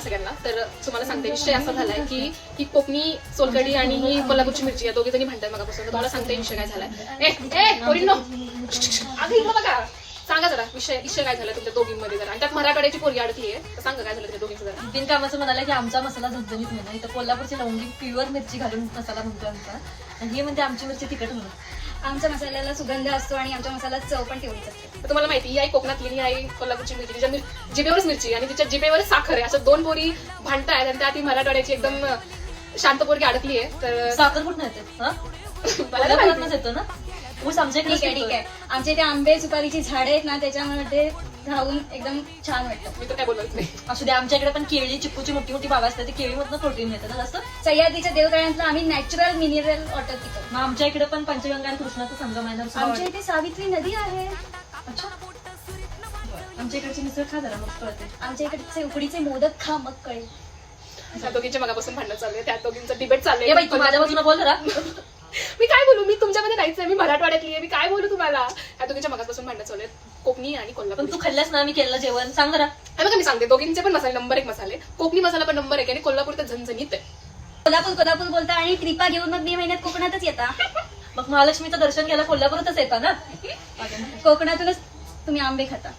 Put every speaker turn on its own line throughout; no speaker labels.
सगळ्यांना. तर तुम्हाला सांगते विषय असा झालाय की ही कोकणी सोलकढी आणि ही कोल्हापूरची मिरची या दोघी जणी म्हणतात मगापासून. तर तुम्हाला सांगते विषय काय झालाय. अगं बघा, सांगा जरा विषय काय झाला तुमच्या दोघींमध्ये जरा. आणि त्यात मराठवाड्याची पोरगी अडकली आहे, तर सांगा काय झालं तुमच्या दोघींचं जरा.
बिनकामाचं म्हणाला की आमचा मसाला झणझणीत म्हणा, इथं कोल्हापूरची लवंगी प्युअर मिरची घालून मसाला म्हणतो आमचा, आणि हे म्हणते आमची मिरची तिखट म्हणून.
आमच्या मसाल्याला सुगंध असतो आणि आमच्या मसाल्याला चव पण तेवढीच असते.
तर तुम्हाला माहिती ही आई कोकणातली, ही आई कोल्हापूरची मिरची, तिच्या जिभेवरच मिरची आणि तिच्या जिभेवरच साखर आहे. अशा दोन पोरी भांडतायत आणि त्यात ही मराठवाड्याची एकदम शांत पोरगी अडकली आहे. तर
साखर कुठं येते?
मला नाही माहिती.
येतो ना ऊस आमच्या
ठीक आहे
इकडे.
आमच्या इथे आंबे सुपारीची झाडे आहेत ना, त्याच्यामध्ये राहून एकदम छान वाटतं.
मी तर काय बोलत नाही.
असू दे, आमच्या इकडे पण केळी चिक्कूची मोठी मोठी बाग असतात, ती केळीमधनं प्रोटीन मिळतं ना जास्त.
सह्याद्रीच्या देवतळ्यातलं आम्ही नॅचरल मिनरल वॉटर पितो.
मग आमच्या इकडे पण पंचगंगा आणि कृष्णाचं संगम आहे ना.
आमच्या इथे सावित्री नदी आहे.
अच्छा, आमच्या इकडची मिसळ खा जरा मग कळते.
आमच्या इकडचे उकडीचे मोदक खा मग कळेल.
त्या दोघींच्या मगापासून भांडण चालू आहे, त्या दोघींचं डिबेट चालू
ए बाई, तू
आहे.
माझ्या बाजूला बोल जरा.
मी काय बोलू, मी तुमच्यामध्ये नाहीच आहे, मी मराठवाड्यातली आहे, मी काय बोलू तुम्हाला. ह्या दोघींच्या मगापासून भांडण चालू आहेत, कोकणी आणि कोल्हापूर.
पण तू खाल्ल्यास ना मी केलेलं जेवण, सांग जरा.
बघा मी सांगते, दोघींचे पण मसाले नंबर 1 मसाले. कोकणी मसाला पण नंबर 1 आणि कोल्हापूर तर झणझणीत आहे.
कोल्हापूर बोलता आणि ट्रिपा घेऊन मग मे महिन्यात कोकणातच येता.
मग महालक्ष्मीचं दर्शन घ्यायला कोल्हापूरच येता ना.
कोकणातूनच तुम्ही आंबे खाता.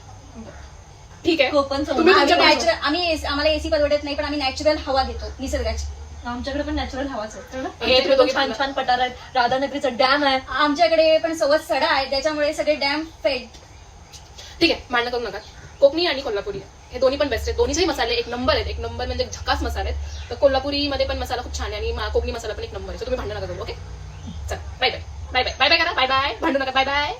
ठीक आहे,
कोकण
तुम्ही तुमच्या
नॅचरल आम्हाला एसी परवडत नाही, पण आम्ही नॅचरल हवा घेतो निसर्गाची.
आमच्याकडे पण नॅचरल हवाच आहे.
हे
आमच्याकडे
दोघी
पण छान छान पठार आहेत, राधानगरीचा डॅम आहे.
आमच्याकडे पण सवत सडा आहे, त्याच्यामुळे सगळे डॅम फेड.
ठीक आहे, भांडण करू नका. कोकणी आणि कोल्हापुरी हे दोन्ही पण बेस्ट आहेत. दोन्हीचे मसाले एक नंबर आहेत, एक नंबर म्हणजे झकास मसाले आहेत. तर कोल्हापुरी मध्ये पण मसाला खूप छान आहे आणि कोकणी मसाला पण एक नंबर आहे. तर तुम्ही भांडण नका करू. ओके, चल bye bye bye bye bye bye करा, बाय बाय, भांडू नका, बाय बाय.